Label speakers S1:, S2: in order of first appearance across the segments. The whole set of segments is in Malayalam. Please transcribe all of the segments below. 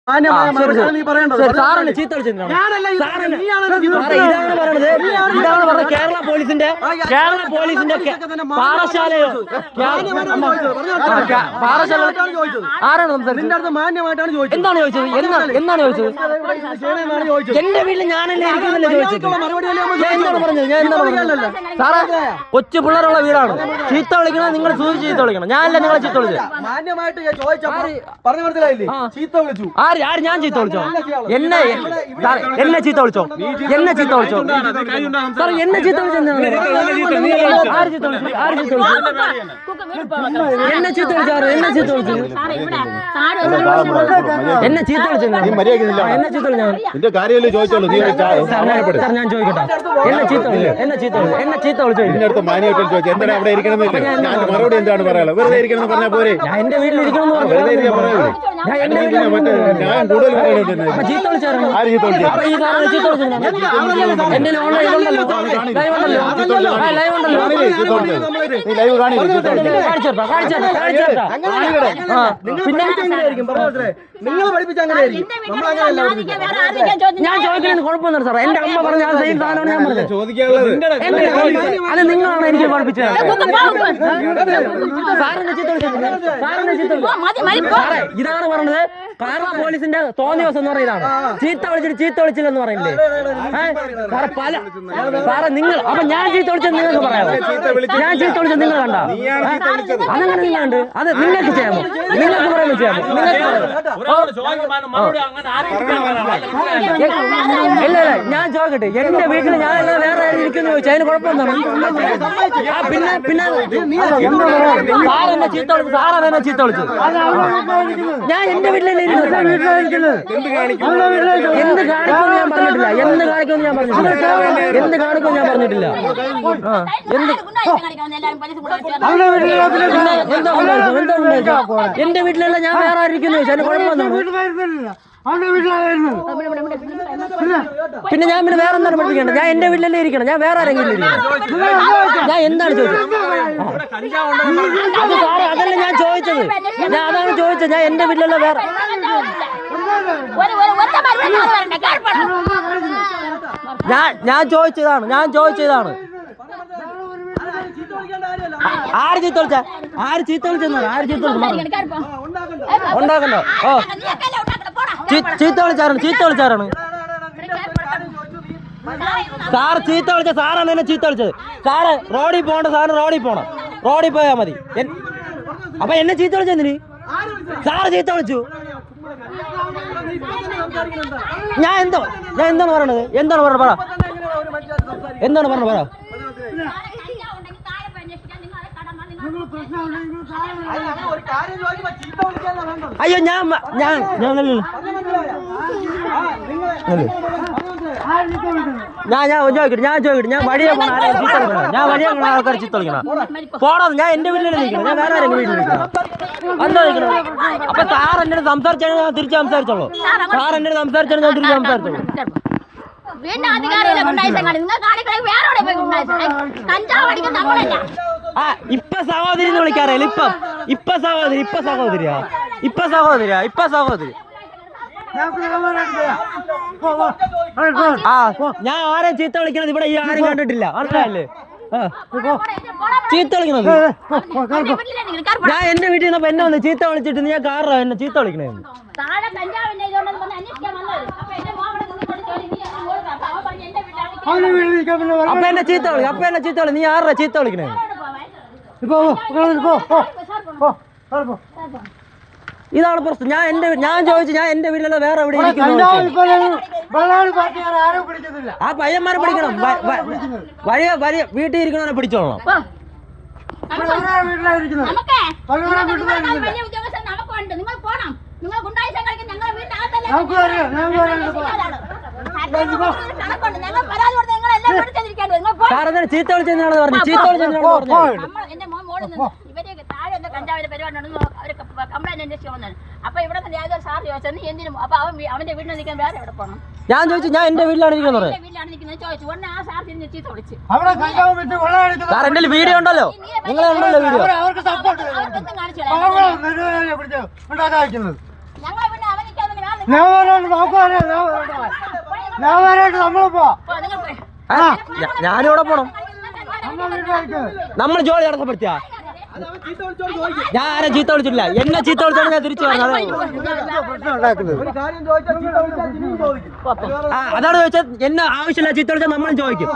S1: സാറല്ലേ ചീത്ത വിളിച്ചത്? ഇതാണ് പറഞ്ഞത് കേരള പോലീസിന്റെ പാറശാലയോ ആരാണ് സംസാരിച്ചത്?
S2: മാന്യമായിട്ടാണ് ചോദിച്ചത്.
S1: എന്താണ് ചോദിച്ചത്? എന്താണ് ചോദിച്ചത്? എന്റെ വീട്ടിൽ ഞാനല്ലേ ഇരിക്കുന്നില്ല ചോദിച്ചത്. എന്താണ് പറഞ്ഞത്? ഞാൻ എന്താണ് പറഞ്ഞത്? സാറേ കൊച്ചു പിള്ളേരുള്ള വീടാണ്. ചീത്ത വിളിക്കണം, നിങ്ങൾ സൂചിച്ച് ചീത്ത വിളിക്കണം. ഞാനല്ല നിങ്ങളെ ചീത്ത വിളിച്ചത്.
S2: മാന്യമായിട്ട് പറഞ്ഞു മനസ്സിലായില്ലേ? ചീത്ത വിളിച്ചു.
S1: ആര് ഞാൻ ചീത്ത വിളിച്ചോ? എന്നെ ചീത്ത വിളിച്ചോ? എന്നെ ചീത്ത വിളിച്ചോ? സാർ എന്നെ ചീത്ത വിളിച്ചോ? ആര് ചീത്ത വിളിച്ചു? എന്നെ ചീത്ത വിളിച്ചോ? എന്നെ ചീത്ത വിളിച്ചു? എന്നെ ചീത്ത വിളിച്ചു? എന്നെ ചീത്ത വിളിച്ചു? ഞാൻ ചോദിക്കട്ടെ, എന്നെ ചീത്ത വിളിച്ചു? എന്നെ ചീത്ത വിളിച്ചു?
S3: മറുപടി എന്താണ് പറയാലോ? വെറുതെ ഇരിക്കണം പറഞ്ഞാൽ പോരെ?
S1: ഞാൻ എന്റെ വീട്ടിലിരിക്കണം. ഞാൻ എന്റെ ചീത്ത വിളിച്ചായിരുന്നു. എന്റെ
S2: നിങ്ങൾ പഠിപ്പിച്ച അങ്ങനെയായിരിക്കും.
S1: ഞാൻ ചോദിക്കുന്നത് കുഴപ്പമൊന്നും സാർ. എന്റെ അമ്മ പറഞ്ഞ ആ സെയിം സാധനമാണ് ഞാൻ പറഞ്ഞത്. അത് നിങ്ങളാണ് എനിക്ക് പഠിപ്പിച്ചത്. ഇതാണ് പറഞ്ഞത് കേരള പോലീസിന്റെ തോന്നിയ ദിവസം എന്ന് പറയുന്നതാണ്. ചീത്ത വിളിച്ചില്ലെന്ന് പറയില്ലേ സാറെ? സാറേ നിങ്ങൾ അപ്പൊ ഞാൻ ചീത്ത വിളിച്ചത് നിങ്ങൾക്ക് പറയാമോ? ഞാൻ ചീത്ത വിളിച്ചത് നിങ്ങൾ കണ്ട? അതങ്ങനെ നിങ്ങളുണ്ട്. അത് നിങ്ങൾക്ക് ചെയ്യാമോ? നിങ്ങൾക്ക് പറയുമ്പോൾ ചെയ്യാമോ? ഇല്ല ഞാൻ ചോദിക്കട്ടെ, എന്റെ വീട്ടിൽ ഞാനല്ല വേറെ ഇരിക്കുന്നു ചോദിച്ചു, അതിന് കുഴപ്പമെന്താണ്? പിന്നെ സാറെന്നെ ചീത്ത വിളിച്ചു. സാറാണ് ചീത്ത വിളിച്ചത്. ഞാൻ എന്റെ വീട്ടിലല്ലേ എന്ത് കാണിക്കുമെന്ന് ഞാൻ പറഞ്ഞിട്ടില്ല. എന്ത് കാണിക്കുമെന്ന് ഞാൻ പറഞ്ഞിട്ടില്ല. എന്റെ വീട്ടിലല്ല ഞാൻ വേറെ ഇരിക്കുന്നു ചോദിച്ചു, അതിന് കുഴപ്പമെന്താണ്? പിന്നെ ഞാൻ പിന്നെ വേറെ എന്താണ് പഠിപ്പിക്കേണ്ടത്? ഞാൻ എന്റെ വീട്ടിലല്ലേ ഇരിക്കണം. ഞാൻ വേറെ ആരെങ്കിലും ഇരിക്കണം? ഞാൻ എന്താണ് ചോദിച്ചത്? അത് സാറേ അതല്ല ഞാൻ ചോദിച്ചത്. ഞാൻ അതാണ് ചോദിച്ചത്. ഞാൻ എന്റെ വീട്ടിലല്ല വേറെ. ഞാൻ ചോദിച്ചതാണ്. ആര് ചീത്ത വിളിച്ച? ആര് ചീത്ത വിളിച്ചെന്നാ? ഉണ്ടാക്കണ്ടോ? ഓ ചീത്ത വിളിച്ചാരാണ്? സാർ ചീത്ത വിളിച്ച സാറാണ് എന്നെ ചീത്ത വിളിച്ചത്. സാറ് റോഡിൽ പോകണ്ട, സാറിന് റോഡിൽ പോയാ മതി. അപ്പൊ എന്നെ ചീത്ത വിളിച്ചെന്തിന്? സാറ് ചീത്ത വിളിച്ചു. ഞാൻ എന്താണ് പറയണത്? എന്താണ് പറഞ്ഞത്? പറ. അയ്യോ ഞാൻ ചോദിക്കട്ടെ, ഞാൻ വഴിയെ പോണ ആൾക്കാർ ചീത്ത വിളിക്കണം. പോണോ? ഞാൻ എന്റെ വീട്ടിൽ നിൽക്കണം. ഞാൻ വേറെ ആരെങ്കിലും വീട്ടിൽ നിൽക്കണം. എന്താ നിൽക്കണം? അപ്പൊ സാർ എന്റെ സംസാരിച്ചാൽ ഞാൻ തിരിച്ച് സംസാരിച്ചോളൂ. ഇപ്പൊ സഹോദരി എന്ന് വിളിക്കാറില്ല. ഇപ്പൊ സഹോദരി ഞാൻ ആരെ ചീത്ത വിളിക്കണത് ഇവിടെ ഈ ആരും കണ്ടിട്ടില്ല. മനസ്സിലായല്ലേ? ചീത്ത വിളിക്കണത് ഞാൻ എന്റെ വീട്ടിൽ നിന്നപ്പോ എന്നെ വന്ന് ചീത്ത വിളിച്ചിട്ട് ഞാൻ കാറാ എന്നെ ചീത്ത വിളിക്കണേ. അപ്പൊ എന്നെ ചീത്ത വിളി. നീ ആരുടെ ചീത്ത വിളിക്കണേ? ഇതാണ് പ്രശ്നം. ഞാൻ ചോദിച്ചു, ഞാൻ എന്റെ വീട്ടിലല്ല വേറെ എവിടെ ഇരിക്കുന്നു? ആ പയ്യന്മാരെ പിടിക്കണം. വലിയ വീട്ടിൽ ഇരിക്കണവനെ പിടിച്ചോളണം. സാറെന്താണ് ചീത്ത വിളിച്ചെന്നാണ് പറഞ്ഞു? ഞാൻ ചോദിച്ചു, ഞാൻ എന്റെ വീട്ടിലാണ് ഇരിക്കുന്നത്. സാർ എന്റെ വീഡിയോ ഉണ്ടല്ലോ, നിങ്ങളെ ഉണ്ടല്ലോ വീഡിയോ. ഞാനിവിടെ പോണം. നമ്മൾ ജോലി തടസ്സപ്പെടുത്തിയ ഞാൻ ആരെ ചീത്ത വിളിച്ചിട്ടില്ല. എന്നെ ചീത്ത വിളിച്ചോണ്ട് ഞാൻ തിരിച്ചു പറഞ്ഞത്. അതാണ് ചോദിച്ചത്. എന്നെ ആവശ്യമില്ല ചീത്ത വിളിച്ചാൽ നമ്മളും ചോദിക്കും.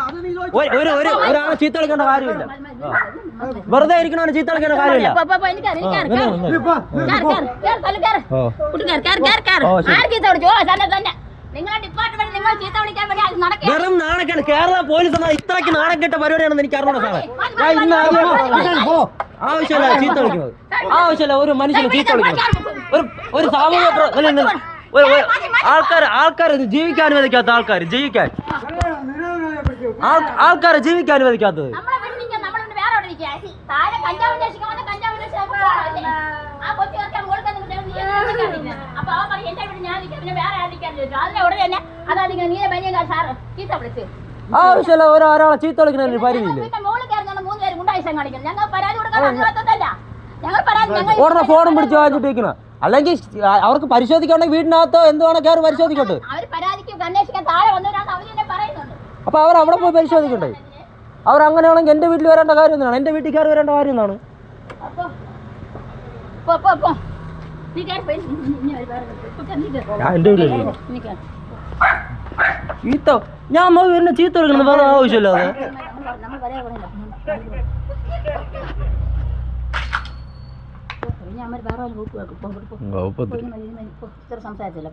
S1: ഒരാളെ ചീത്ത വിളിക്കേണ്ട കാര്യമില്ല. വെറുതെ ഇരിക്കണവനെ ചീത്ത വിളിക്കേണ്ട കാര്യമില്ല. വെറും നാണക്കേട്. കേരള പോലീസ് ഇത്രയ്ക്ക് നാണക്കെട്ട പരിപാടിയാണെന്ന് എനിക്ക് അറിഞ്ഞൂടാ സാറേ. ഞാൻ ഇന്ന് ആവശ്യമില്ല ചീത്ത വിളിക്കുന്നത്. ആവശ്യമില്ല ഒരു മനുഷ്യനെ ചീത്ത വിളിക്കുന്നത്. ഒരു സാമൂഹിക ആൾക്കാർ ജീവിക്കാൻ അനുവദിക്കാത്ത ആൾക്കാർ ആൾക്കാരെ ജീവിക്കാൻ അനുവദിക്കാത്തത്. ആവശ്യമില്ല ഒരാളെ ചീത്ത വിളിക്കുന്നതിന് പരിധിയില്ല. ഉടനെ ഫോണും പിടിച്ച് വാങ്ങിച്ചിട്ടിരിക്കണം. അല്ലെങ്കിൽ അവർക്ക് പരിശോധിക്കണമെങ്കിൽ വീടിനകത്തോ എന്തുവാണോ കയറി പരിശോധിക്കട്ടെ. അപ്പൊ അവർ അവിടെ പോയി പരിശോധിക്കട്ടെ. അവർ അങ്ങനെയാണെങ്കിൽ എന്റെ വീട്ടിൽ വരേണ്ട കാര്യം എന്താണ്? എന്റെ വീട്ടിൽ കയറി വരേണ്ട കാര്യം എന്താണ്? എന്റെ വീട്ടിൽ ചീത്ത ഞാൻ എന്നെ ചീത്ത വിളിക്കണം വേറെ ആവശ്യമില്ലാതെ.
S4: സംസാരിച്ചില്ല.